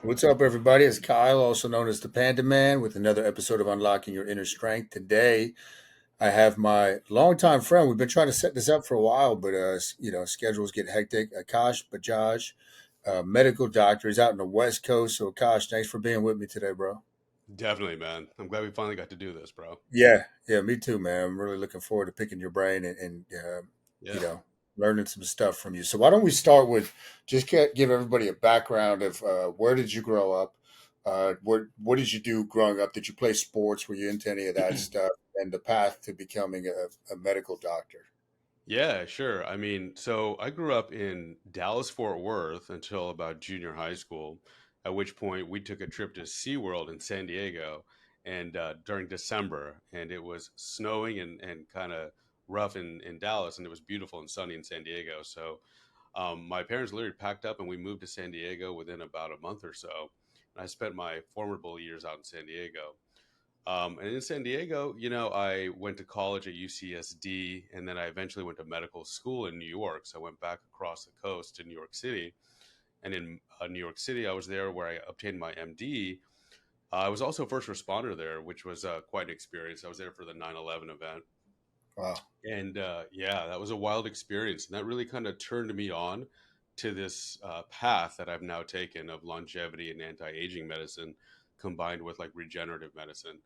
What's up, everybody? It's Kyle, also known as the Pandaman, with another episode of Unlocking Your Inner Strength. Today, I have my longtime friend. We've been trying to set this up for a while, but schedules get hectic. Akash Bajaj, medical doctor. He's out in the West Coast. So, Akash, thanks for being with me today, bro. Definitely, man. I'm glad we finally got to do this, bro. Yeah, me too, man. I'm really looking forward to picking your brain and you Yeah. know, learning some stuff from you. So, why don't we start with just give everybody a background of where did you grow up? What did you do growing up? Did you play sports? Were you into any of that stuff? And the path to becoming a medical doctor. Yeah, sure. I mean, so I grew up in Dallas, Fort Worth until about junior high school, at which point we took a trip to SeaWorld in San Diego and during December, and it was snowing and kind of rough in Dallas, and it was beautiful and sunny in San Diego. So my parents literally packed up and we moved to San Diego within about a month or so. And I spent my formidable years out in San Diego. And in San Diego, I went to college at UCSD, and then I eventually went to medical school in New York. So I went back across the coast to New York City. And in New York City, I was there where I obtained my MD. I was also a first responder there, which was quite an experience. I was there for the 9/11 event. Wow, And yeah, that was a wild experience. And that really kind of turned me on to this path that I've now taken of longevity and anti aging medicine combined with like regenerative medicine.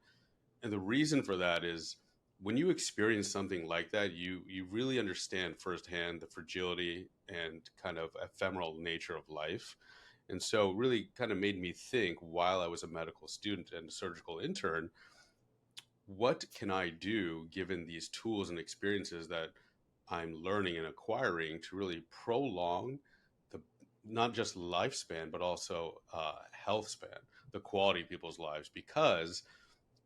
And the reason for that is when you experience something like that, you really understand firsthand the fragility and kind of ephemeral nature of life. And so it really kind of made me think while I was a medical student and a surgical intern, what can I do given these tools and experiences that I'm learning and acquiring to really prolong the not just lifespan, but also health span, the quality of people's lives, because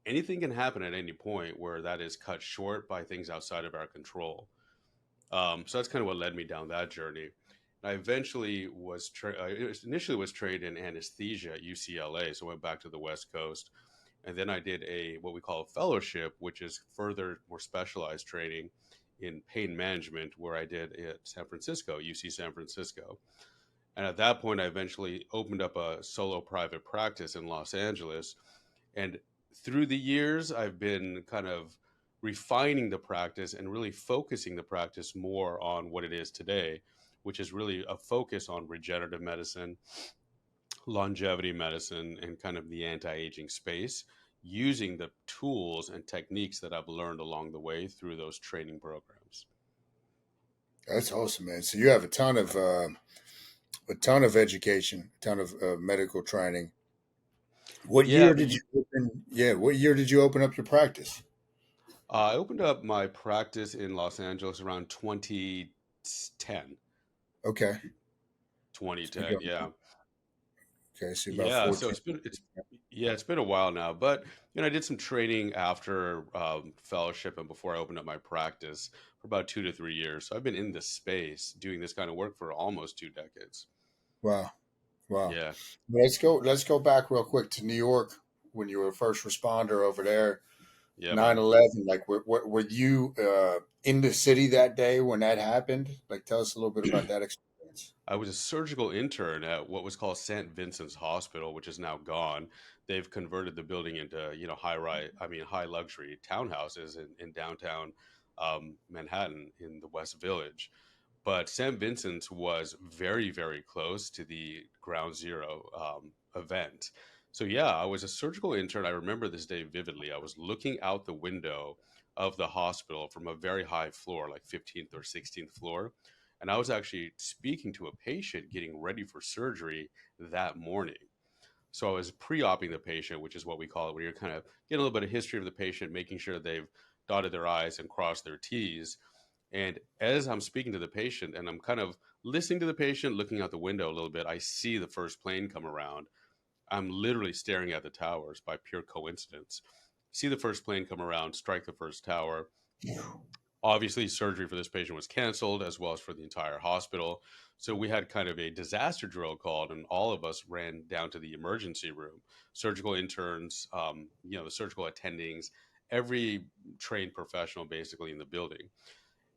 anything can happen at any point where that is cut short by things outside of our control. So that's kind of what led me down that journey. I eventually initially was trained in anesthesia at UCLA, so I went back to the West Coast, and then I did a what we call a fellowship, which is further more specialized training in pain management, where I did at San Francisco, UC San Francisco. And at that point, I eventually opened up a solo private practice in Los Angeles, and through the years, I've been kind of refining the practice and really focusing the practice more on what it is today, which is really a focus on regenerative medicine, longevity medicine, and kind of the anti aging space, using the tools and techniques that I've learned along the way through those training programs. that's awesome, man. So you have a ton of education, a ton of medical training. What Yeah, year but did you open? Yeah, what year did you open up your practice? I opened up my practice in Los Angeles around 2010. Okay, Twenty so you're ten, going. yeah. Okay, so about Yeah, so 14. it's been a while now, but I did some training after fellowship and before I opened up my practice for about 2 to 3 years. So I've been in this space doing this kind of work for almost 2 decades. Wow. Wow. Yeah, Let's go back real quick to New York when you were a first responder over there. yeah, man. 9/11. Like, were you in the city that day when that happened? Like, tell us a little bit about that experience. I was a surgical intern at what was called St. Vincent's Hospital, which is now gone. They've converted the building into, high luxury townhouses in downtown Manhattan in the West Village. But St. Vincent's was very, very close to the Ground Zero event. So yeah, I was a surgical intern. I remember this day vividly. I was looking out the window of the hospital from a very high floor, like 15th or 16th floor, and I was actually speaking to a patient getting ready for surgery that morning. So I was pre-oping the patient, which is what we call it, where you're kind of getting a little bit of history of the patient, making sure they've dotted their I's and crossed their T's. And as I'm speaking to the patient and I'm kind of listening to the patient, looking out the window a little bit, I see the first plane come around. I'm literally staring at the towers by pure coincidence. See the first plane come around, strike the first tower. Obviously, surgery for this patient was canceled, as well as for the entire hospital. So we had kind of a disaster drill called, and all of us ran down to the emergency room. Surgical interns, the surgical attendings, every trained professional basically in the building.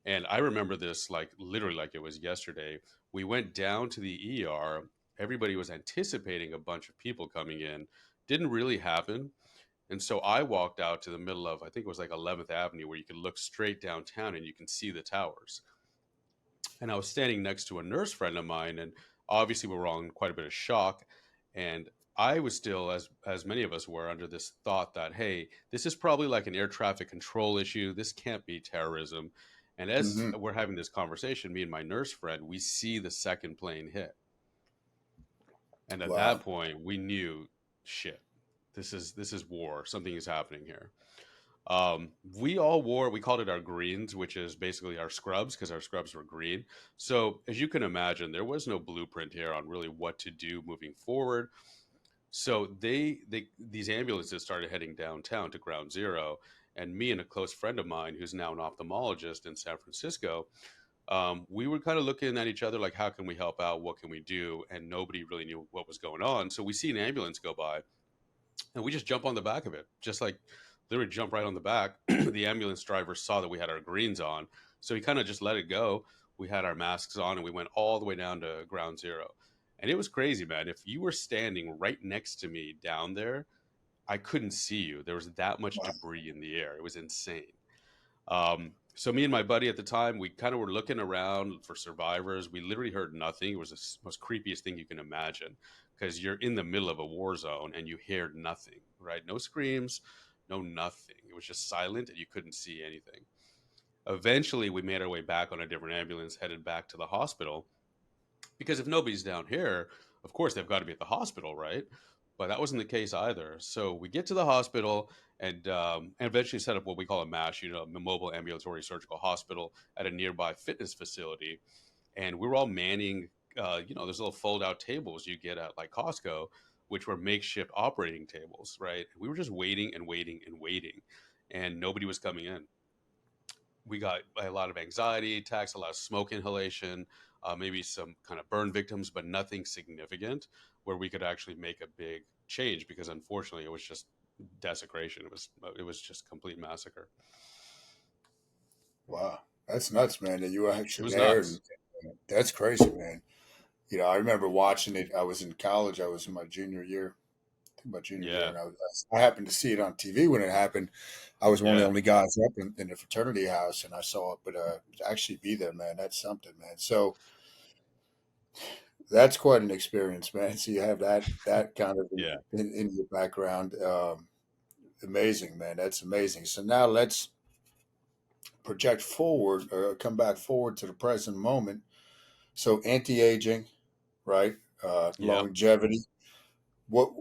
And I remember this like literally like it was yesterday. We went down to the ER, everybody was anticipating a bunch of people coming in. Didn't really happen. And so I walked out to the middle of, I think it was like 11th Avenue, where you could look straight downtown and you can see the towers. And I was standing next to a nurse friend of mine, and obviously we were all in quite a bit of shock. And I was still, as many of us were, under this thought that, hey, this is probably like an air traffic control issue. This can't be terrorism. And as Hmm. we're having this conversation, me and my nurse friend, we see the second plane hit. And at that Wow. point, we knew, shit, this is war. Something is happening here. We all wore, we called it our greens, which is basically our scrubs, because our scrubs were green. So as you can imagine, there was no blueprint here on really what to do moving forward. So these ambulances started heading downtown to Ground Zero, and me and a close friend of mine, who's now an ophthalmologist in San Francisco, we were kind of looking at each other like, how can we help out? What can we do? And nobody really knew what was going on. So we see an ambulance go by, and we just jump on the back of it, just like literally jump right on the back. The ambulance driver saw that we had our greens on, so he kind of just let it go. We had our masks on, and we went all the way down to Ground Zero. And it was crazy, man. If you were standing right next to me down there, I couldn't see you. There was that much Wow. debris in the air. It was insane. So me and my buddy at the time, we kind of were looking around for survivors. We literally heard nothing. It was the most creepiest thing you can imagine, because you're in the middle of a war zone and you hear nothing, right? No screams, no nothing. It was just silent and you couldn't see anything. Eventually, we made our way back on a different ambulance, headed back to the hospital, because if nobody's down here, of course they've got to be at the hospital, right? But that wasn't the case either. So we get to the hospital, and eventually set up what we call a MASH, a mobile ambulatory surgical hospital, at a nearby fitness facility. And we were all manning, those little fold out tables you get at like Costco, which were makeshift operating tables, right? We were just waiting and waiting and waiting, and nobody was coming in. We got a lot of anxiety attacks, a lot of smoke inhalation, maybe some kind of burn victims, but nothing significant where we could actually make a big change, because unfortunately it was just desecration. It was just complete massacre. Wow. That's nuts, man, that you were It actually was there. nuts. And that's crazy, man. I remember watching it. I was in college. I was in my junior year, I think my junior year, Yeah, and I happened to see it on TV when it happened. I was one of the yeah, only guys up in the fraternity house, and I saw it. But to actually be there, man, that's something, man. So that's quite an experience, man. So you have that kind of yeah, in your background. Amazing, man. That's amazing. So now let's project forward, or come back forward to the present moment. So anti-aging, right? yep, Longevity. What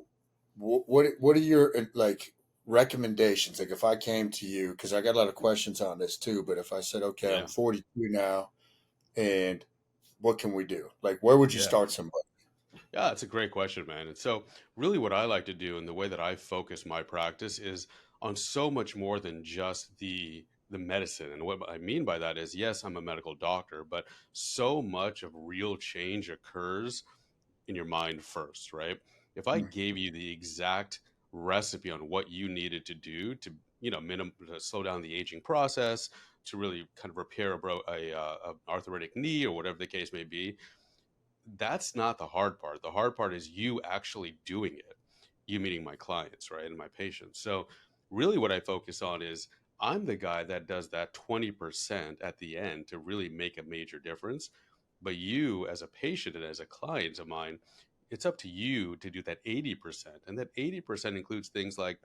what are your like recommendations? Like if I came to you, because I got a lot of questions on this too, but if I said, okay, I'm yeah, 42 now, and what can we do? Like, where would you yeah. start somebody? Yeah, it's a great question, man. And so, really, what I like to do, and the way that I focus my practice, is on so much more than just the medicine. And what I mean by that is, yes, I'm a medical doctor, but so much of real change occurs in your mind first, right? If I Mm. gave you the exact recipe on what you needed to do to, to slow down the aging process, to really kind of repair a arthritic knee or whatever the case may be, that's not the hard part. The hard part is you actually doing it, you meeting my clients, right? And my patients. So, really, what I focus on is I'm the guy that does that 20% at the end to really make a major difference. But you, as a patient and as a client of mine, it's up to you to do that 80%. And that 80% includes things like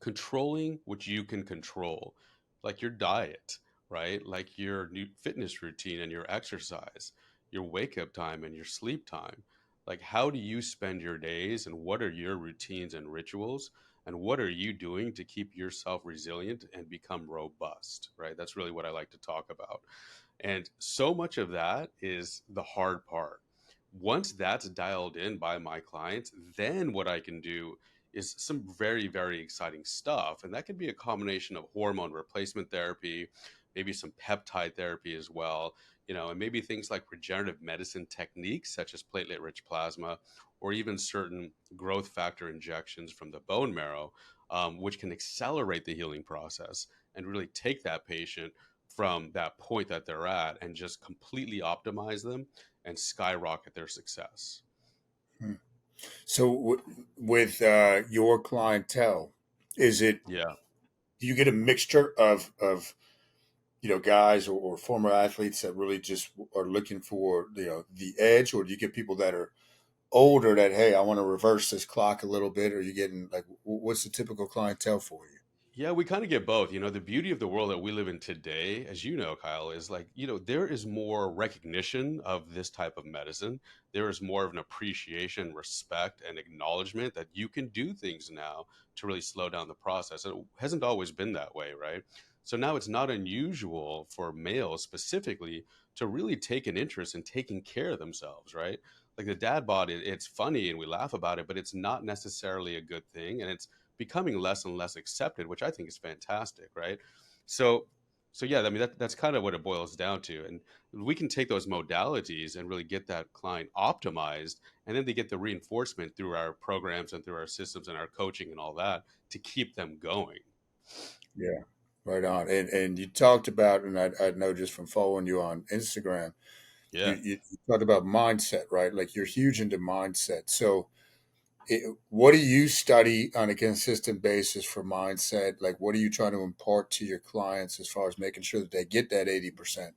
controlling what you can control, like your diet, right? Like your new fitness routine and your exercise, your wake up time and your sleep time. Like, how do you spend your days, and what are your routines and rituals? And what are you doing to keep yourself resilient and become robust, right? That's really what I like to talk about. And so much of that is the hard part. Once that's dialed in by my clients, then what I can do is some very, very exciting stuff. And that could be a combination of hormone replacement therapy, maybe some peptide therapy as well, and maybe things like regenerative medicine techniques such as platelet rich plasma, or even certain growth factor injections from the bone marrow, which can accelerate the healing process and really take that patient from that point that they're at and just completely optimize them and skyrocket their success. Hmm. So with your clientele, is it Yeah. do you get a mixture of guys or former athletes that really just are looking for the edge, or do you get people that are older that, hey, I want to reverse this clock a little bit? Or you getting like what's the typical clientele for you? Yeah, we kind of get both. The beauty of the world that we live in today, as you know, Kyle, is like, there is more recognition of this type of medicine. There is more of an appreciation, respect, and acknowledgement that you can do things now to really slow down the process. It hasn't always been that way, right? So now it's not unusual for males specifically to really take an interest in taking care of themselves, right? Like the dad bod, it's funny and we laugh about it, but it's not necessarily a good thing. And it's becoming less and less accepted, which I think is fantastic, right? So, so yeah, I mean that's kind of what it boils down to, and we can take those modalities and really get that client optimized, and then they get the reinforcement through our programs and through our systems and our coaching and all that to keep them going. Yeah, right on. And you talked about, and I know just from following you on Instagram, Yeah. you talked about mindset, right? Like you're huge into mindset. So what do you study on a consistent basis for mindset? Like, what are you trying to impart to your clients as far as making sure that they get that 80%?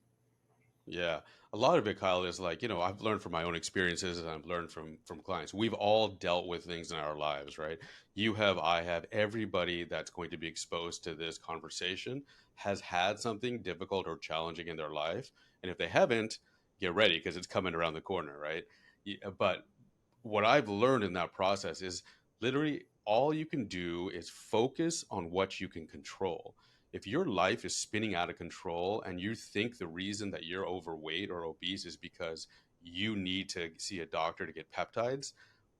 Yeah, a lot of it, Kyle, is like, I've learned from my own experiences and I've learned from clients. We've all dealt with things in our lives, right? You have, I have, everybody that's going to be exposed to this conversation has had something difficult or challenging in their life. And if they haven't, get ready because it's coming around the corner, right? But what I've learned in that process is literally all you can do is focus on what you can control. If your life is spinning out of control and you think the reason that you're overweight or obese is because you need to see a doctor to get peptides,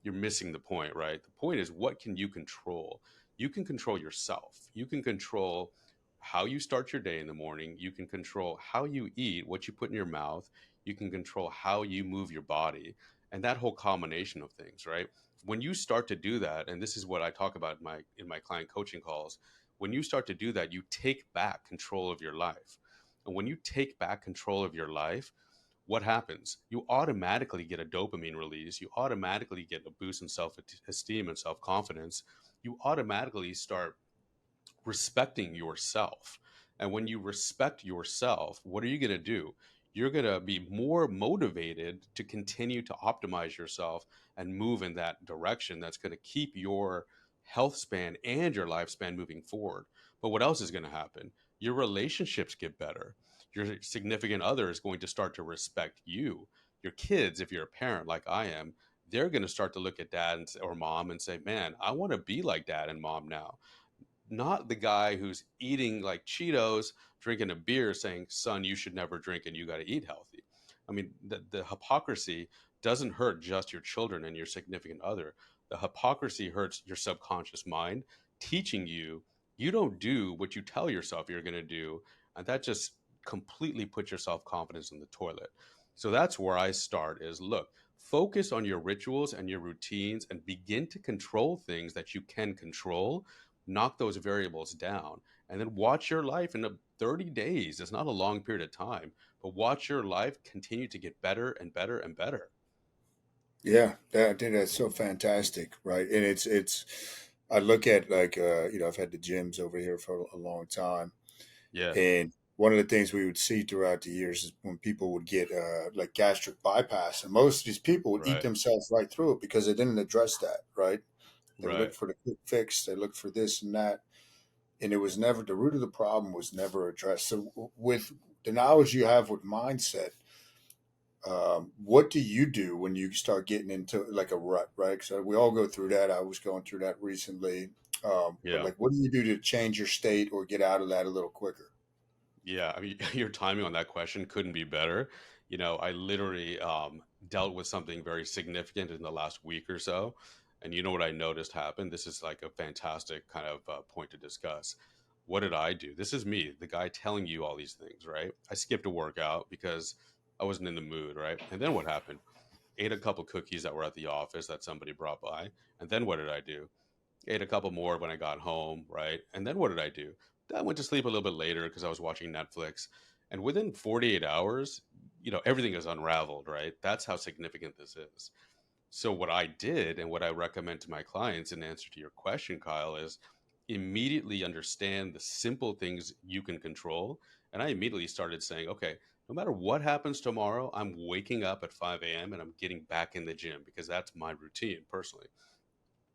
you're missing the point, right? The point is, what can you control? You can control yourself. You can control how you start your day in the morning. You can control how you eat, what you put in your mouth. You can control how you move your body and that whole combination of things, right? When you start to do that, and this is what I talk about in my client coaching calls, when you start to do that, you take back control of your life. And when you take back control of your life, what happens? You automatically get a dopamine release. You automatically get a boost in self esteem and self confidence. You automatically start respecting yourself. And when you respect yourself, what are you going to do? You're going to be more motivated to continue to optimize yourself and move in that direction that's going to keep your health span and your lifespan moving forward. But what else is going to happen? Your relationships get better. Your significant other is going to start to respect you. Your kids, if you're a parent like I am, they're going to start to look at or mom and say, man, I want to be like dad and mom now, not the guy who's eating like Cheetos, drinking a beer, saying, "Son, you should never drink and you got to eat healthy." I mean, the hypocrisy doesn't hurt just your children and your significant other. The hypocrisy hurts your subconscious mind, teaching you you don't do what you tell yourself you're going to do, and that just completely puts your self confidence in the toilet. So that's where I start. Is look, focus on your rituals and your routines, and begin to control things that you can control, knock those variables down, and then watch your life in 30 days. It's not a long period of time, but watch your life continue to get better and better and better. Yeah, I think that's so fantastic, right? And it's I look at like I've had the gyms over here for a long time, Yeah. and one of the things we would see throughout the years is when people would get like gastric bypass, and most of these people would eat Right. themselves right through it because they didn't address that, right? They would Right. look for the quick fix, they look for this and that, and it was never the root of the problem was never addressed. So with the knowledge you have with mindset, what do you do when you start getting into like a rut, right? So we all go through that. I was going through that recently. But Yeah. like, what do you do to change your state or get out of that a little quicker? Yeah, I mean, your timing on that question couldn't be better. I literally dealt with something very significant in the last week or so. And you know what I noticed happened? This is like a fantastic kind of point to discuss. What did I do? This is me, the guy telling you all these things, right? I skipped a workout because I wasn't in the mood, right? And then what happened? Ate a couple cookies that were at the office that somebody brought by. And then what did I do? Ate a couple more when I got home, right? And then what did I do? I went to sleep a little bit later because I was watching Netflix. And within 48 hours, everything is unraveled, right? That's how significant this is. So what I did and what I recommend to my clients in answer to your question, Kyle, is immediately understand the simple things you can control. And I immediately started saying, okay, no matter what happens tomorrow, I'm waking up at 5 a.m. and I'm getting back in the gym because that's my routine personally.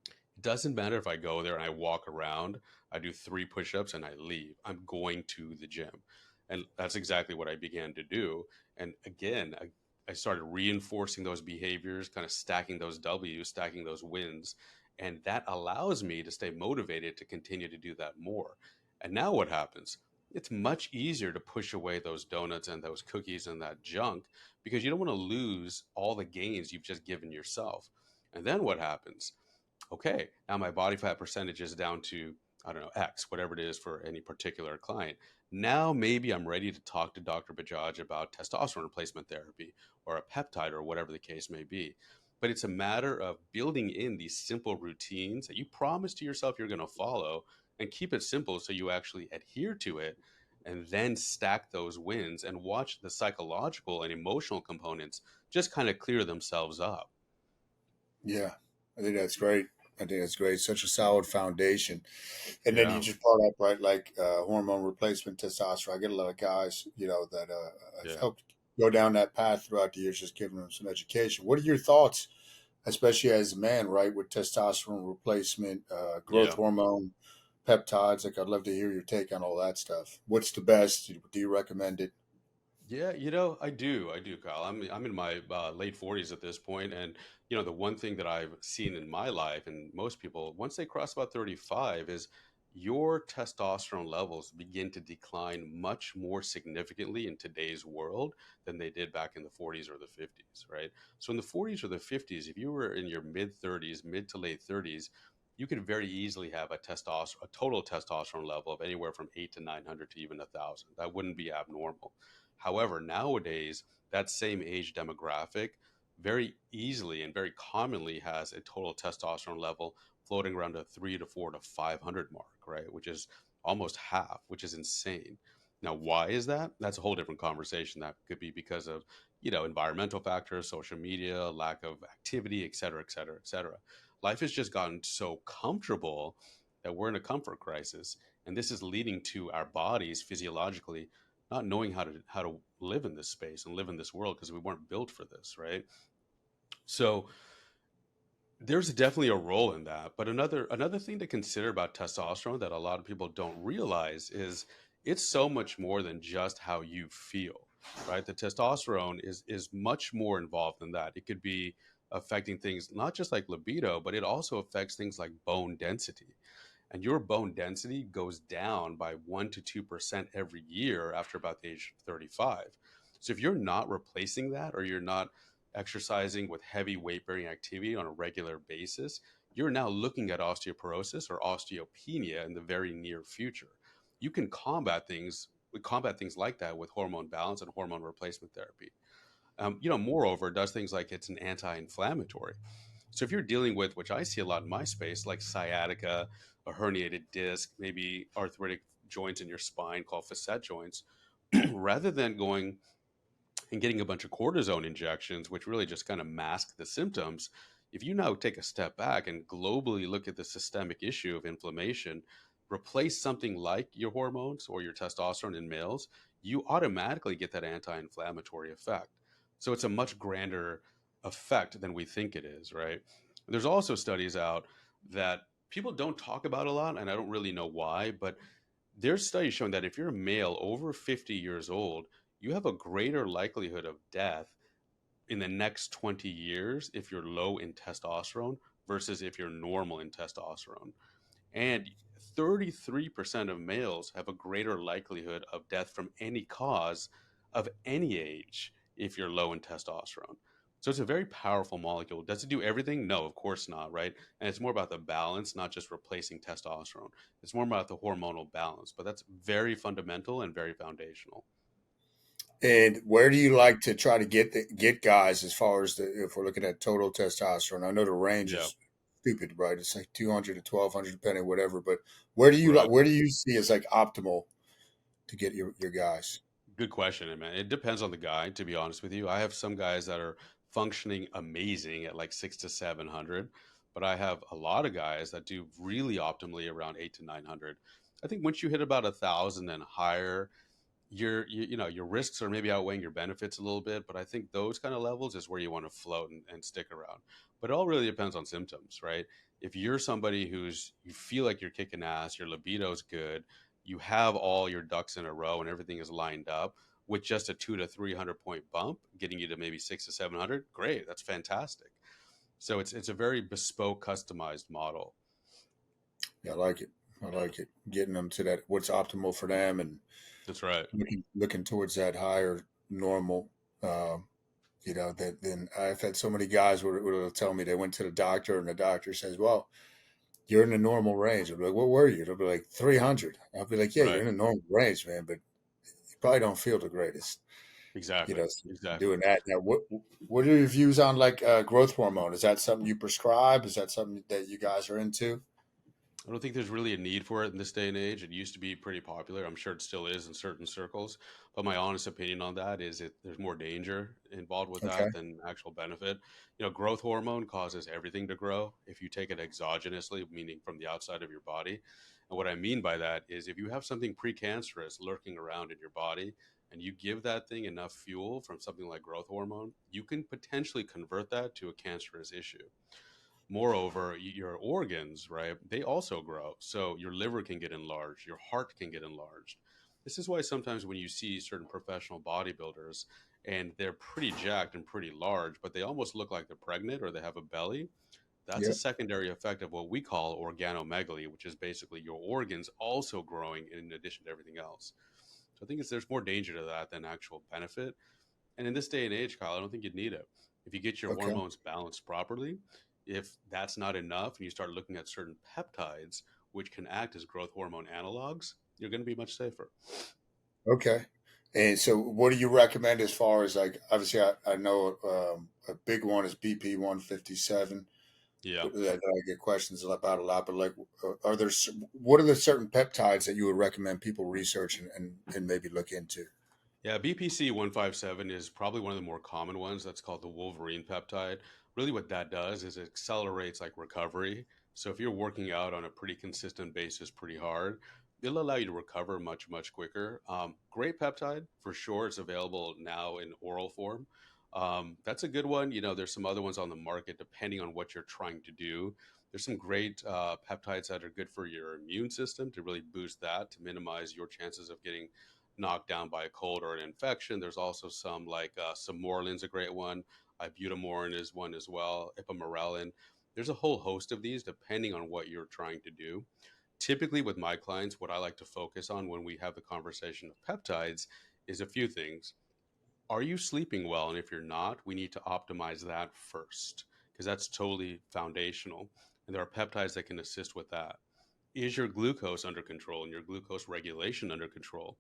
It doesn't matter if I go there and I walk around, I do 3 push-ups and I leave. I'm going to the gym. And that's exactly what I began to do. And again, I started reinforcing those behaviors, kind of stacking those W's, stacking those wins. And that allows me to stay motivated to continue to do that more. And now what happens? It's much easier to push away those donuts and those cookies and that junk because you don't want to lose all the gains you've just given yourself. And then what happens? Okay, now my body fat percentage is down to, I don't know, X, whatever it is for any particular client. Now maybe I'm ready to talk to Dr. Bajaj about testosterone replacement therapy or a peptide or whatever the case may be. But it's a matter of building in these simple routines that you promise to yourself you're going to follow and keep it simple so you actually adhere to it and then stack those wins and watch the psychological and emotional components just kind of clear themselves up. Yeah, I think that's great. I think that's great. Such a solid foundation. And then you Yeah. just brought up, right, like hormone replacement testosterone. I get a lot of guys, that I've Yeah. helped go down that path throughout the years, just giving them some education. What are your thoughts, especially as a man, right, with testosterone replacement, growth Yeah. hormone, peptides? Like, I'd love to hear your take on all that stuff. What's the best? Do you recommend it? Yeah, I do, Kyle. I'm in my late 40s at this point, and the one thing that I've seen in my life, and most people, once they cross about 35, is your testosterone levels begin to decline much more significantly in today's world than they did back in the 40s or the 50s, right? So in the 40s or the 50s, if you were in your mid 30s, mid to late 30s, you could very easily have a total testosterone level of anywhere from 8 to 900 to even 1,000. That wouldn't be abnormal. However, nowadays, that same age demographic very easily and very commonly has a total testosterone level floating around a 3 to 4 to 500 mark, right? Which is almost half, which is insane. Now, why is that? That's a whole different conversation. That could be because of, environmental factors, social media, lack of activity, et cetera, et cetera, et cetera. Life has just gotten so comfortable that we're in a comfort crisis. And this is leading to our bodies physiologically not knowing how to live in this space and live in this world because we weren't built for this, right? So there's definitely a role in that. But another thing to consider about testosterone that a lot of people don't realize is it's so much more than just how you feel, right? The testosterone is much more involved than that. It could be affecting things not just like libido, but it also affects things like bone density, and your bone density goes down by 1 to 2% every year after about the age of 35. So if you're not replacing that, or you're not exercising with heavy weight bearing activity on a regular basis, you're now looking at osteoporosis or osteopenia in the very near future. You can combat things like that with hormone balance and hormone replacement therapy. Moreover, it does things like it's an anti-inflammatory. So if you're dealing with, which I see a lot in my space, like sciatica, a herniated disc, maybe arthritic joints in your spine called facet joints, rather than going and getting a bunch of cortisone injections, which really just kind of mask the symptoms, if you now take a step back and globally look at the systemic issue of inflammation, replace something like your hormones or your testosterone in males, you automatically get that anti inflammatory effect. So it's a much grander effect than we think it is, right? There's also studies out that people don't talk about a lot, and I don't really know why, but there's studies showing that if you're a male over 50 years old, you have a greater likelihood of death in the next 20 years if you're low in testosterone versus if you're normal in testosterone. And 33% of males have a greater likelihood of death from any cause of any age if you're low in testosterone. So it's a very powerful molecule. Does it do everything? No, of course not, right? And it's more about the balance, not just replacing testosterone. It's more about the hormonal balance, but that's very fundamental and very foundational. And where do you like to try to get guys as far as if we're looking at total testosterone? I know the range Yeah, is stupid, right? It's like 200 to 1200, depending whatever. But right. where do you see as like optimal to get your guys? Good question, man. It depends on the guy, to be honest with you. I have some guys that are functioning amazing at like 6 to 700, but I have a lot of guys that do really optimally around 8 to 900. I think once you hit about 1,000 and higher, your risks are maybe outweighing your benefits a little bit, but I think those kind of levels is where you want to float and stick around. But it all really depends on symptoms, right? If you're somebody you feel like you're kicking ass, your libido's good, you have all your ducks in a row and everything is lined up with just a 2 to 300 point bump getting you to maybe 6 to 700, great, that's fantastic. So it's a very bespoke, customized model. Yeah, I like it. I like it. Getting them to that what's optimal for them, and That's right. looking towards that higher normal. Um, that then I've had so many guys will tell me they went to the doctor and the doctor says, "Well, you're in the normal range." I'll be like, "What were you?" They'll be like 300. I'll be like, "Yeah, you're Right. in the normal range, man, but you probably don't feel the greatest." Exactly. Doing Exactly. that. Now, what are your views on like growth hormone? Is that something you prescribe? Is that something that you guys are into? I don't think there's really a need for it in this day and age. It used to be pretty popular. I'm sure it still is in certain circles. But my honest opinion on that is there's more danger involved with Okay. that than actual benefit. Growth hormone causes everything to grow if you take it exogenously, meaning from the outside of your body. And what I mean by that is if you have something precancerous lurking around in your body and you give that thing enough fuel from something like growth hormone, you can potentially convert that to a cancerous issue. Moreover, your organs, right, they also grow. So your liver can get enlarged, your heart can get enlarged. This is why sometimes when you see certain professional bodybuilders and they're pretty jacked and pretty large, but they almost look like they're pregnant or they have a belly, that's a Yeah. secondary effect of what we call organomegaly, which is basically your organs also growing in addition to everything else. So I think there's more danger to that than actual benefit. And in this day and age, Kyle, I don't think you'd need it. If you get your Okay. hormones balanced properly, if that's not enough and you start looking at certain peptides, which can act as growth hormone analogs, you're going to be much safer. Okay. And so, what do you recommend as far as like? Obviously, I know a big one is BP 157 Yeah. that I get questions about a lot. But like, are there what are the certain peptides that you would recommend people research and maybe look into? Yeah, BPC 157 is probably one of the more common ones. That's called the Wolverine peptide. Really, what that does is it accelerates like recovery. So, if you're working out on a pretty consistent basis, pretty hard, it'll allow you to recover much, much quicker. Great peptide for sure. It's available now in oral form. That's a good one. There's some other ones on the market depending on what you're trying to do. There's some great peptides that are good for your immune system to really boost that, to minimize your chances of getting knocked down by a cold or an infection. There's also some like Samorlin's a great one. Ibutamorin is one as well. Ipamorelin. There's a whole host of these depending on what you're trying to do. Typically, with my clients, what I like to focus on when we have the conversation of peptides is a few things. Are you sleeping well? And if you're not, we need to optimize that first because that's totally foundational. And there are peptides that can assist with that. Is your glucose under control and your glucose regulation under control?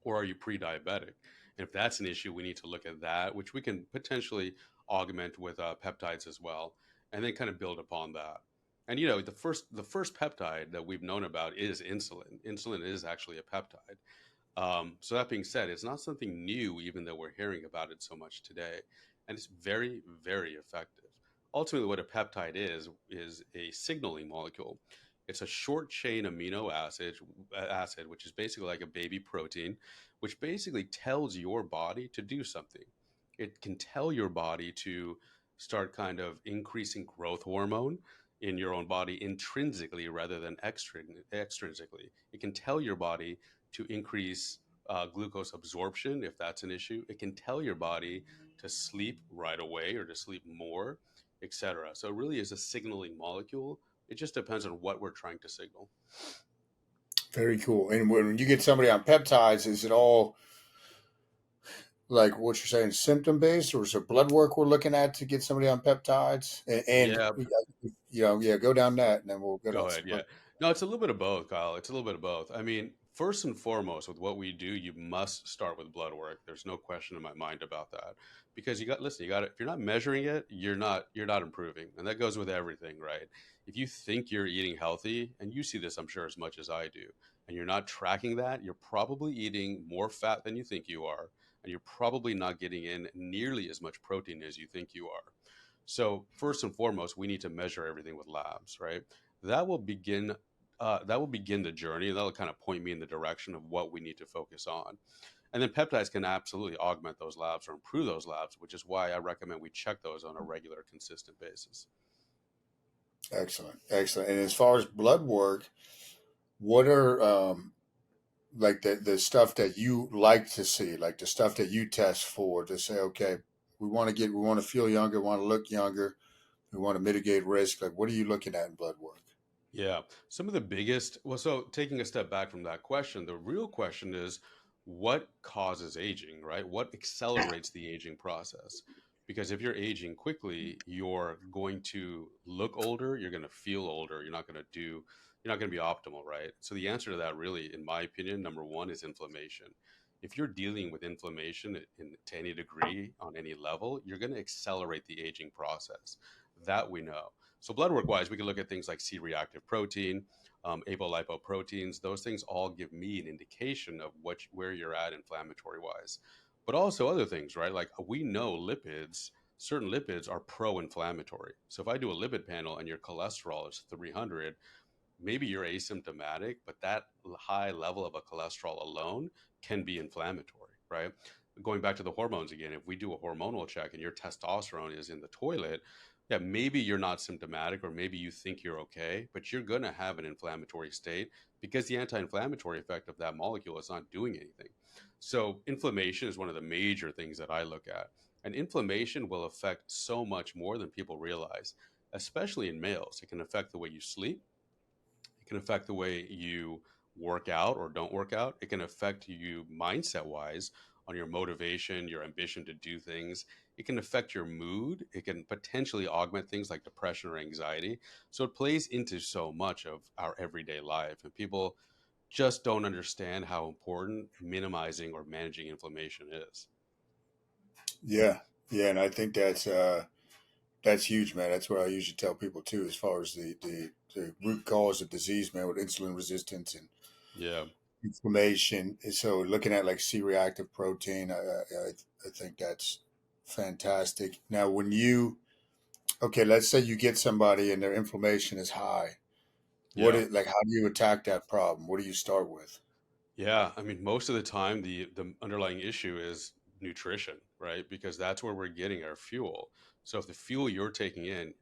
Or are you pre-diabetic? And if that's an issue, we need to look at that, which we can potentially augment with peptides as well, and then kind of build upon that. And the first peptide that we've known about is insulin. Insulin is actually a peptide. So that being said, it's not something new, even though we're hearing about it so much today, and it's very, very effective. Ultimately, what a peptide is a signaling molecule. It's a short chain amino acid, which is basically like a baby protein, which basically tells your body to do something. It can tell your body to start kind of increasing growth hormone in your own body intrinsically rather than extrinsically. It can tell your body to increase glucose absorption if that's an issue. It can tell your body to sleep right away or to sleep more, etc. So it really is a signaling molecule. It just depends on what we're trying to signal. Very cool. And when you get somebody on peptides, is it all like what you're saying, symptom based, or is it blood work we're looking at to get somebody on peptides? And Yeah, yeah, go down that, and then we'll go go down ahead. some Yeah. other. No, it's a little bit of both, Kyle. It's a little bit of both. I mean, first and foremost, with what we do, you must start with blood work. There's no question in my mind about that. Because you got if you're not measuring it, you're not improving. And that goes with everything, right? If you think you're eating healthy, and you see this I'm sure as much as I do, and you're not tracking that, you're probably eating more fat than you think you are, and you're probably not getting in nearly as much protein as you think you are. So first and foremost, we need to measure everything with labs, right? That will begin. That will begin the journey, and that'll kind of point me in the direction of what we need to focus on. And then peptides can absolutely augment those labs or improve those labs, which is why I recommend we check those on a regular, consistent basis. Excellent, excellent. And as far as blood work, what are like the stuff that you like to see, like the stuff that you test for to say, okay, we want to feel younger, want to look younger, we want to mitigate risk. Like, what are you looking at in blood work? Yeah. Some of the biggest, well, so taking a step back from that question, the real question is what causes aging, right? What accelerates the aging process? Because if you're aging quickly, you're going to look older, you're going to feel older, you're not going to be optimal, right? So the answer to that, really, in my opinion, number one is inflammation. If you're dealing with inflammation to any degree on any level, you're going to accelerate the aging process. That we know. So blood work wise, we can look at things like C-reactive protein, apolipoproteins. Those things all give me an indication of where you're at inflammatory wise. But also other things, right? Like we know lipids, certain lipids are pro-inflammatory. So if I do a lipid panel and your cholesterol is 300, maybe you're asymptomatic, but that high level of a cholesterol alone can be inflammatory, right? Going back to the hormones again, if we do a hormonal check and your testosterone is in the toilet, yeah, maybe you're not symptomatic or maybe you think you're okay, but you're going to have an inflammatory state because the anti inflammatory effect of that molecule is not doing anything. So, inflammation is one of the major things that I look at. And inflammation will affect so much more than people realize, especially in males. It can affect the way you sleep, it can affect the way you work out or don't work out. It can affect you mindset wise on your motivation, your ambition to do things. It can affect your mood. It can potentially augment things like depression or anxiety. So it plays into so much of our everyday life. And people just don't understand how important minimizing or managing inflammation is. Yeah, yeah, and I think that's huge, man. That's what I usually tell people too, as far as the root cause of disease, man, with insulin resistance and Yeah. inflammation. So looking at like C-reactive protein, I think that's fantastic. Now, when you okay, let's say you get somebody and their inflammation is high. What Yeah. is like? How do you attack that problem? What do you start with? Yeah, I mean, most of the time, the underlying issue is nutrition, right? Because that's where we're getting our fuel. So if the fuel you're taking in,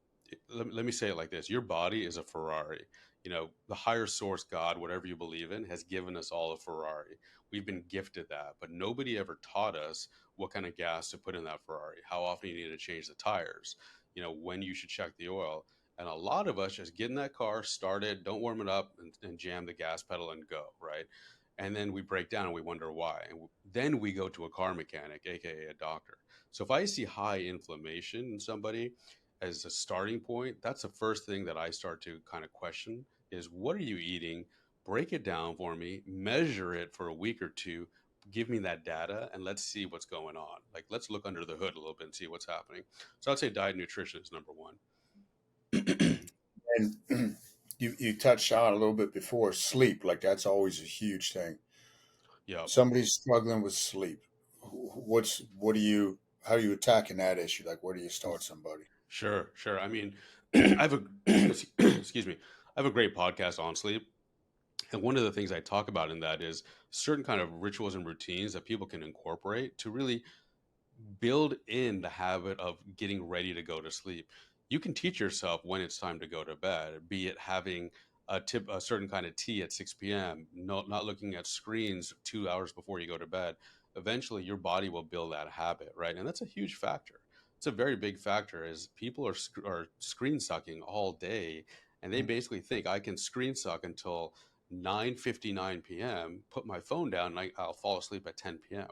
let me say it like this: your body is a Ferrari. You know, the higher source, God, whatever you believe in, has given us all a Ferrari. We've been gifted that, but nobody ever taught us what kind of gas to put in that Ferrari, how often you need to change the tires, you know, when you should check the oil. And a lot of us just get in that car, start it, don't warm it up, and jam the gas pedal and go, right? And then we break down and we wonder why. And then we go to a car mechanic, aka a doctor. So if I see high inflammation in somebody as a starting point, that's the first thing that I start to kind of question is what are you eating? Break it down for me, measure it for a week or two, give me that data, and let's see what's going on. Like let's look under the hood a little bit and see what's happening. So I'd say diet and nutrition is number one. And you touched on a little bit before sleep. Like that's always a huge thing. Yeah. Somebody's struggling with sleep. What do you how are you attacking that issue? Like where do you start somebody? Sure, sure. I mean, I have a excuse me. I have a great podcast on sleep. And one of the things I talk about in that is certain kind of rituals and routines that people can incorporate to really build in the habit of getting ready to go to sleep. You can teach yourself when it's time to go to bed, be it having a certain kind of tea at 6 p.m., not looking at screens 2 hours before you go to bed. Eventually, your body will build that habit, right? And that's a huge factor. It's a very big factor as people are screen sucking all day, and they basically think I can screen suck until 9:59 p.m., put my phone down, and I'll fall asleep at 10 p.m.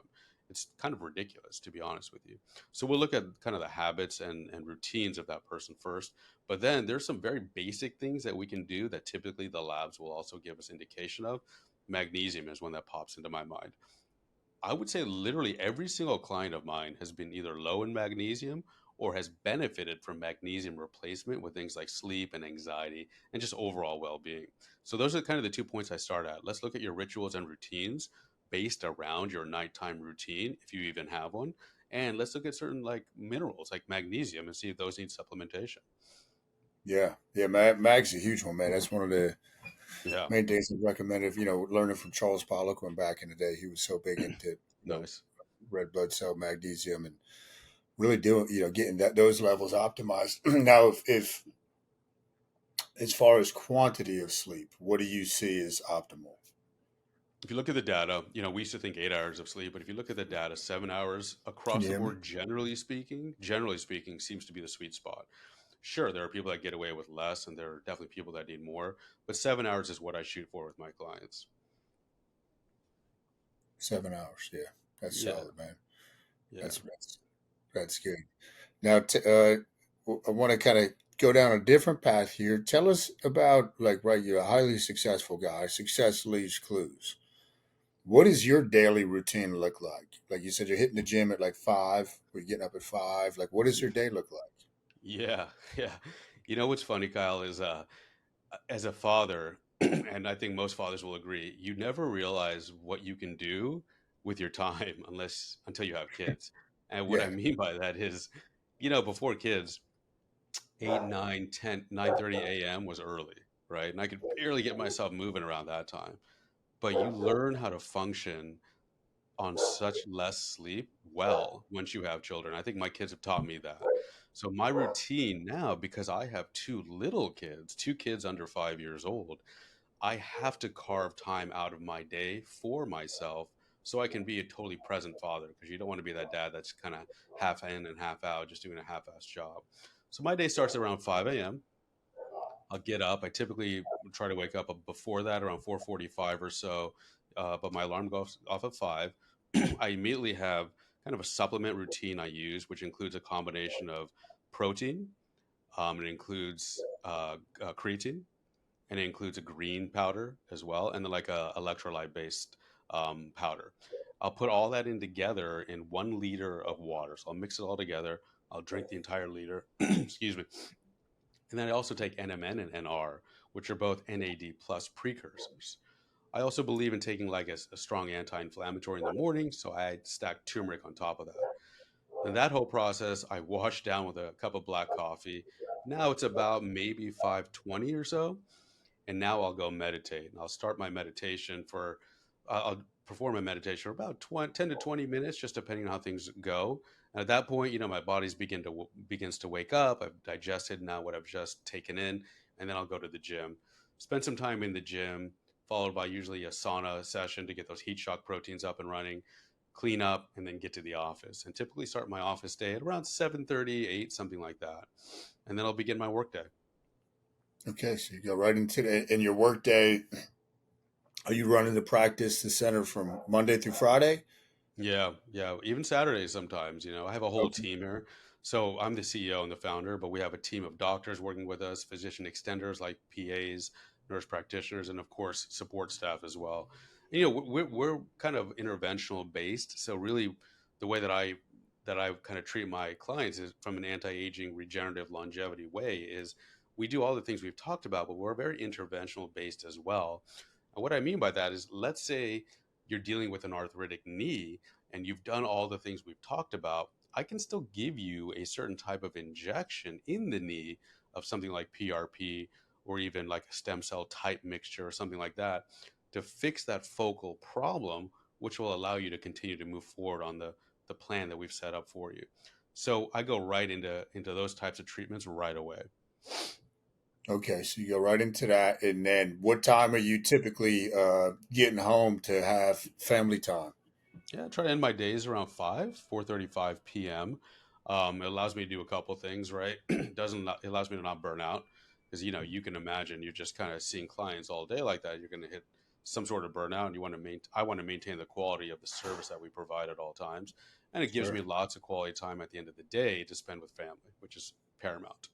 It's kind of ridiculous, to be honest with you. So we'll look at kind of the habits and routines of that person first. But then there's some very basic things that we can do that typically the labs will also give us indication of. Magnesium is one that pops into my mind. I would say literally every single client of mine has been either low in magnesium or has benefited from magnesium replacement with things like sleep and anxiety and just overall well being. So, those are kind of the 2 points I start at. Let's look at your rituals and routines based around your nighttime routine, if you even have one. And let's look at certain like minerals like magnesium and see if those need supplementation. Yeah, yeah, mag's a huge one, man. That's one of the Yeah. main things I recommended. Learning from Charles Pollock when back in the day, he was so big into Nice. red blood cell magnesium and really doing getting those levels optimized. Now, if as far as quantity of sleep, what do you see as optimal? If you look at the data, we used to think 8 hours of sleep, but if you look at the data, 7 hours Can across you the hear me? board, generally speaking, seems to be the sweet spot. Sure, there are people that get away with less, and there are definitely people that need more, but 7 hours is what I shoot for with my clients. 7 hours, yeah, that's Yeah, solid, man. yeah. That's good. Now, I want to kind of go down a different path here. Tell us about right, you're a highly successful guy. Success leaves clues. What does your daily routine look like? Like you said, you're hitting the gym at like 5. We're getting up at 5. Like, what does your day look like? Yeah, yeah. What's funny, Kyle, is as a father, and I think most fathers will agree, you never realize what you can do with your time until you have kids. And what I Yeah, mean by that is, before kids, 8, 9, 10, 9:30 a.m. was early, right? And I could barely get myself moving around that time. But you learn how to function on such less sleep well once you have children. I think my kids have taught me that. So my routine now, because I have two little kids, two kids under 5 years old, I have to carve time out of my day for myself so I can be a totally present father, because you don't want to be that dad that's kind of half in and half out, just doing a half-ass job. So my day starts around 5 a.m. I'll get up. I typically try to wake up before that, around 4:45 or so, but my alarm goes off at 5. I immediately have kind of a supplement routine I use, which includes a combination of protein. It includes creatine, and it includes a green powder as well, and then like a electrolyte based powder. I'll put all that in together in 1 liter of water. So I'll mix it all together. I'll drink the entire liter. Excuse me. And then I also take NMN and NR, which are both NAD plus precursors. I also believe in taking like a strong anti-inflammatory in the morning, so I stack turmeric on top of that. And that whole process, I wash down with a cup of black coffee. Now it's about maybe 5:20 or so, and now I'll go meditate. And I'll start my meditation for, I'll perform a meditation for about 10 to 20 minutes, just depending on how things go. And at that point, my body's begins to wake up. I've digested now what I've just taken in, and then I'll go to the gym, spend some time in the gym, followed by usually a sauna session to get those heat shock proteins up and running, clean up, and then get to the office. And typically start my office day at around 7:30, 8, something like that. And then I'll begin my workday. okay, so you go right into in your work day. Are you running the practice, the center from Monday through Friday? Yeah, yeah. Even Saturdays sometimes, I have a whole Okay, team here. So I'm the CEO and the founder, but we have a team of doctors working with us, physician extenders like PAs, nurse practitioners, and of course support staff as well. And, we're kind of interventional based. So really, the way that I kind of treat my clients is from an anti-aging, regenerative, longevity way is we do all the things we've talked about, but we're very interventional based as well. And what I mean by that is, let's say you're dealing with an arthritic knee and you've done all the things we've talked about, I can still give you a certain type of injection in the knee of something like PRP, or even like a stem cell type mixture or something like that, to fix that focal problem, which will allow you to continue to move forward on the plan that we've set up for you. So I go right into those types of treatments right away. okay, so you go right into that, and then what time are you typically getting home to have family time? Yeah, I try to end my days around 4:35 p.m. It allows me to do a couple things, right? Doesn't It allows me to not burn out, because you can imagine you're just kind of seeing clients all day like that. You're going to hit some sort of burnout, and I want to maintain the quality of the service that we provide at all times, and it gives Sure, me lots of quality time at the end of the day to spend with family, which is paramount.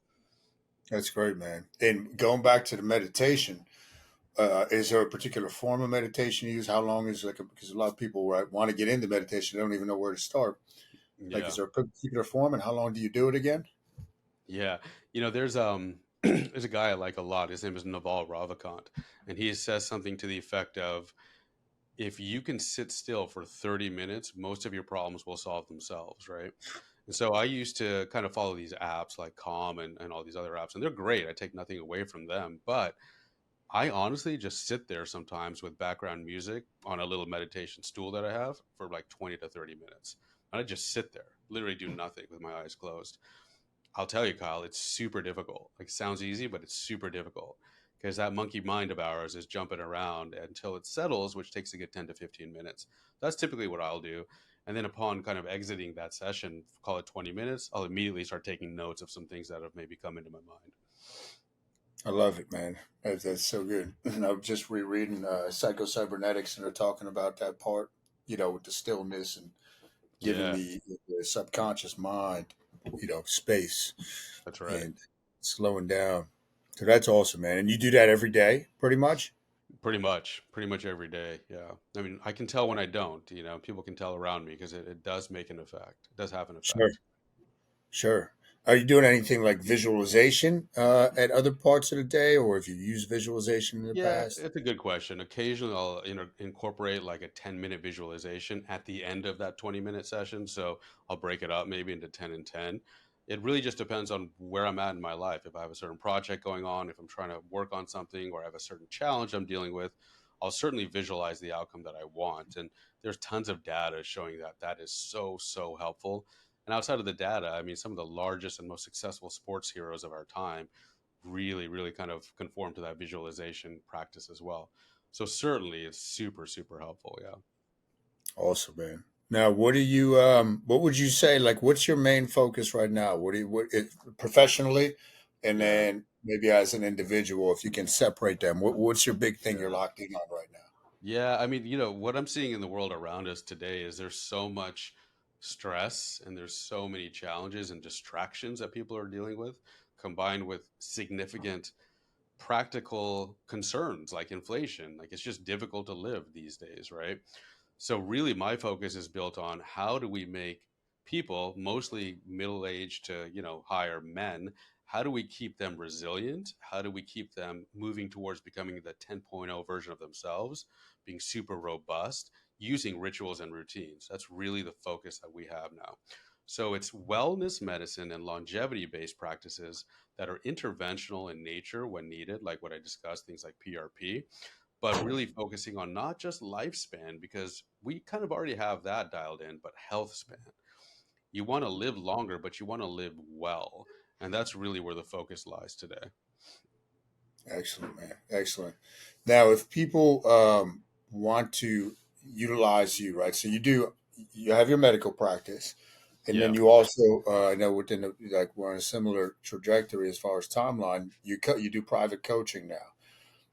that's great, man. And going back to the meditation, is there a particular form of meditation you use? How long is because a lot of people right, want to get into meditation, they don't even know where to start. Like, is Yeah. there a particular form, and how long do you do it again? Yeah, there's there's a guy I like a lot. His name is Naval Ravikant, and he says something to the effect of, if you can sit still for 30 minutes, most of your problems will solve themselves, right? And so I used to kind of follow these apps like Calm and all these other apps, and they're great. I take nothing away from them. But I honestly just sit there sometimes with background music on a little meditation stool that I have for like 20 to 30 minutes. And I just sit there, literally do nothing with my eyes closed. I'll tell you, Kyle, it's super difficult. Like, it sounds easy, but it's super difficult because that monkey mind of ours is jumping around until it settles, which takes a good 10 to 15 minutes. That's typically what I'll do. And then upon kind of exiting that session, call it 20 minutes, I'll immediately start taking notes of some things that have maybe come into my mind. I love it, man. That's so good. And I'm just rereading Psycho-Cybernetics, and they're talking about that part, with the stillness and giving Yeah, the subconscious mind, space that's right. and slowing down. So that's awesome, man. And you do that every day, pretty much? Pretty much every day. Yeah. I mean, I can tell when I don't, people can tell around me because it does make an effect. It does have an Sure, effect. sure. Are you doing anything like visualization at other parts of the day, or if you used visualization in the Yeah, past? it's a good question. Occasionally, I'll incorporate like a 10-minute visualization at the end of that 20-minute session. So I'll break it up maybe into 10 and 10. It really just depends on where I'm at in my life. If I have a certain project going on, if I'm trying to work on something, or I have a certain challenge I'm dealing with, I'll certainly visualize the outcome that I want. And there's tons of data showing that that is so, so helpful. And outside of the data, I mean, some of the largest and most successful sports heroes of our time really, really kind of conform to that visualization practice as well. So certainly it's super, super helpful. Yeah. Awesome, man. Now, what would you say, like, what's your main focus right now? Professionally, and Yeah. then maybe as an individual, if you can separate them, what's your big thing you're Yeah. locked in on right now? Yeah. I mean, what I'm seeing in the world around us today is there's so much stress and there's so many challenges and distractions that people are dealing with, combined with significant practical concerns like inflation. Like, it's just difficult to live these days, right? So really my focus is built on how do we make people, mostly middle-aged to, higher men, how do we keep them resilient? How do we keep them moving towards becoming the 10.0 version of themselves, being super robust, using rituals and routines? That's really the focus that we have now. So it's wellness medicine and longevity based practices that are interventional in nature when needed, like what I discussed, things like PRP, but really focusing on not just lifespan, because we kind of already have that dialed in, but health span. You want to live longer, but you want to live well. And that's really where the focus lies today. Excellent, man. Excellent. Now, if people want to utilize you, right? So you have your medical practice, and then Yeah. you also, I know like we're on a similar trajectory as far as timeline. You do private coaching now.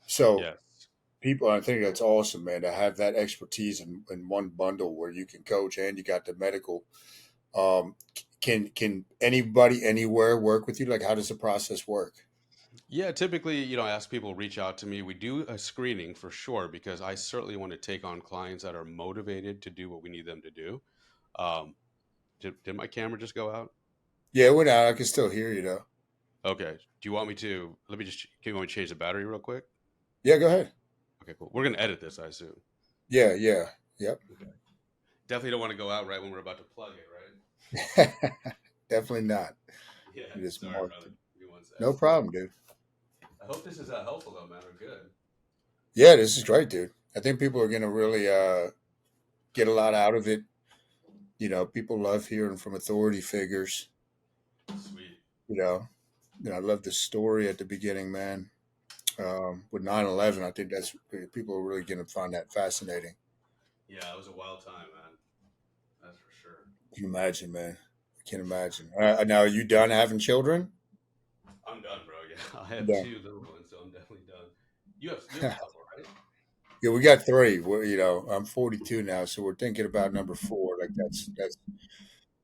So Yes. people, I think that's awesome, man, to have that expertise in one bundle where you can coach and you got the medical. Can anybody anywhere work with you? Like, how does the process work? Yeah, typically, I ask people to reach out to me. We do a screening for sure because I certainly want to take on clients that are motivated to do what we need them to do. Um, did my camera just go out? Yeah, without I can still hear you though. Okay. Do you want me to? Let me just. Can you want me to change the battery real quick? Yeah, go ahead. Okay, cool. We're gonna edit this, I assume. Yeah, yeah, yep. Okay. Definitely don't want to go out right when we're about to plug it, right? Definitely not. Yeah. You just Sorry, marked brother. it. Give me one sec. No problem, dude. I hope this is helpful though, man. We're good. Yeah, this is great, dude. I think people are gonna really get a lot out of it. People love hearing from authority figures. Sweet. You know, I love the story at the beginning, man. With 9/11, I think that's people are really gonna find that fascinating. Yeah, it was a wild time, man. That's for sure. Can you imagine, man? I can imagine. Now, are you done having children? I'm done, bro. Yeah, I have Done. two little ones, so I'm definitely done. You have a couple, right? Yeah, we got three. I'm 42 now, so we're thinking about number four. Like that's what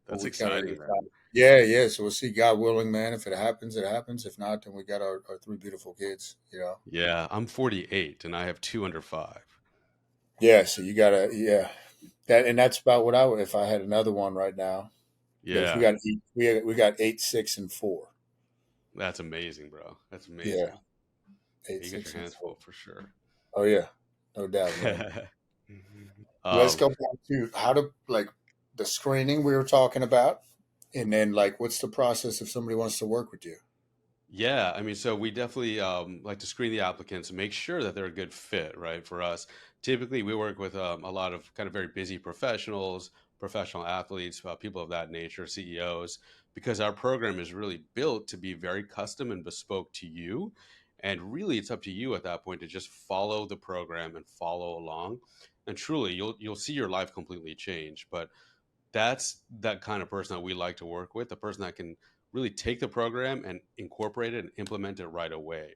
That's we kind of exciting, man. decided. Yeah, yeah. So we'll see, God willing, man. If it happens, it happens. If not, then we got our three beautiful kids. Yeah, I'm 48 and I have two under five. Yeah. So you gotta, yeah. That's about what I would if I had another one right now. Because Yeah, we got 8, 6, and 4. that's amazing, bro. That's Yeah, amazing. 8, You got your 6, and hands 4. full for sure. Oh yeah, no doubt, man. Let's Um, go back to how to like the screening we were talking about, and then like what's the process if somebody wants to work with you? Yeah, I mean, so we definitely like to screen the applicants and make sure that they're a good fit, right? For us, typically we work with a lot of kind of very busy professionals, professional athletes, people of that nature, CEOs, because our program is really built to be very custom and bespoke to you. And really, it's up to you at that point to just follow the program and follow along. And truly, you'll see your life completely change. But that's that kind of person that we like to work with, the person that can really take the program and incorporate it and implement it right away,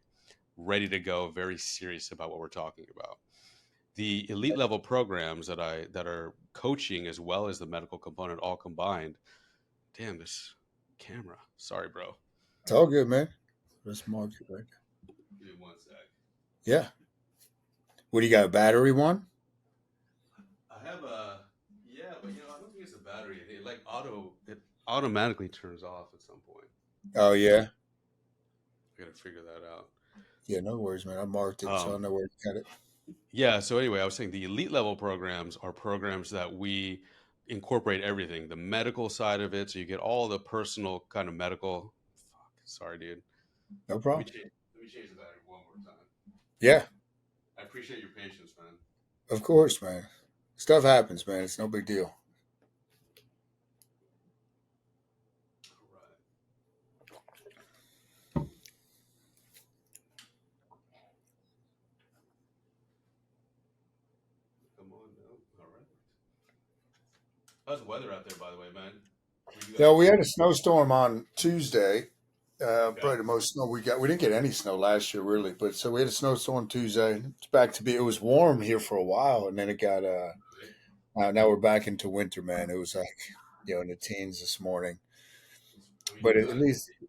ready to go, very serious about what we're talking about. The elite level programs that are coaching as well as the medical component all combined. Damn, this camera. Sorry, bro. It's all good, man. Let's mark it right. Give me one sec. Yeah. What do you got? A battery one? I have a yeah, but I don't think it's a battery. It automatically turns off at some point. Oh yeah. I gotta figure that out. Yeah, no worries, man. I marked it, so I Um, know where to cut it. Yeah, so anyway, I was saying the elite level programs are programs that we incorporate everything, the medical side of it, so you get all the personal kind of medical. Fuck, sorry, dude. No Let me problem. change. Let me change the battery one more time. Yeah, I appreciate your patience, man. of course, man. Stuff happens, man. It's no big deal. All right, come on now. All right. How's the weather out there, by the way, man? Where you Yeah, guys we at? had a snowstorm on Tuesday. Okay. Probably the most snow we got. We didn't get any snow last year, really, but so we had a snowstorm Tuesday. It's back to be. It was warm here for a while, and then it got. Right. Now we're back into winter, man. It was like in the teens this morning, I mean, but you at gotta least stay.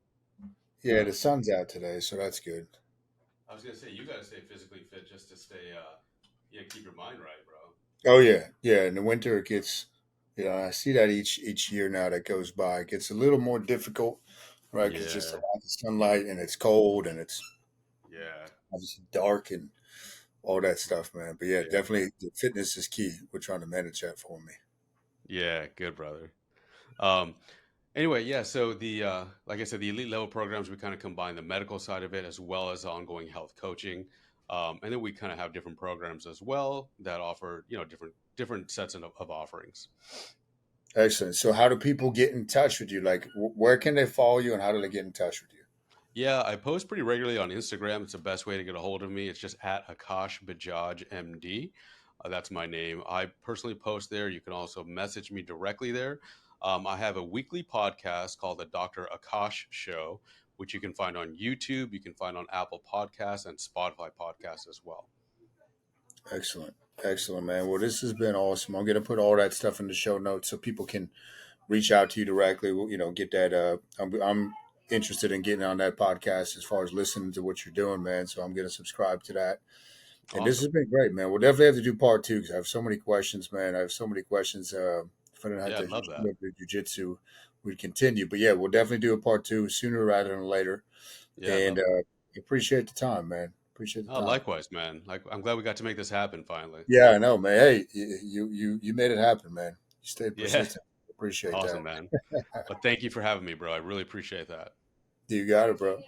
yeah, the sun's out today, so that's good. I was gonna say you gotta stay physically fit just to stay. Yeah, keep your mind right, bro. Oh yeah, yeah. In the winter, it gets. I see that each year now that goes by, it gets a little more difficult, right? Because it's just a Yeah. lot of sunlight and it's cold and it's Yeah. obviously dark and all that stuff, man. But yeah, Yeah. definitely the fitness is key. We're trying to manage that for me. Yeah. Good, brother. Um, Anyway, yeah, so like I said, the elite level programs, we kind of combine the medical side of it as well as ongoing health coaching. And then we kind of have different programs as well that offer, different sets of offerings. Excellent. So, how do people get in touch with you? Like, where can they follow you, and how do they get in touch with you? Yeah, I post pretty regularly on Instagram. It's the best way to get a hold of me. It's just at Akash Bajaj MD. That's my name. I personally post there. You can also message me directly there. I have a weekly podcast called the Dr. Akash Show, which you can find on YouTube. You can find on Apple Podcasts and Spotify Podcasts as well. Excellent, excellent, man. Well, this has been awesome. I'm gonna put all that stuff in the show notes so people can reach out to you directly. Get that. I'm interested in getting on that podcast as far as listening to what you're doing, man. So I'm gonna subscribe to that. And this has Awesome. been great, man. We'll definitely have to do part two because I have so many questions, man. I have so many questions. If I don't have Yeah, to I'd love that. do jujitsu, we'd continue. But yeah, we'll definitely do a part two sooner rather than later. Yeah, I'd And love it. appreciate the time, man. Appreciate Oh, the time. likewise, man. Like, I'm glad we got to make this happen finally. Yeah, I know, man. Hey, you made it happen, man. You stayed Yeah, persistent. Appreciate awesome, that. man. But thank you for having me, bro. I really appreciate that. You got it, bro.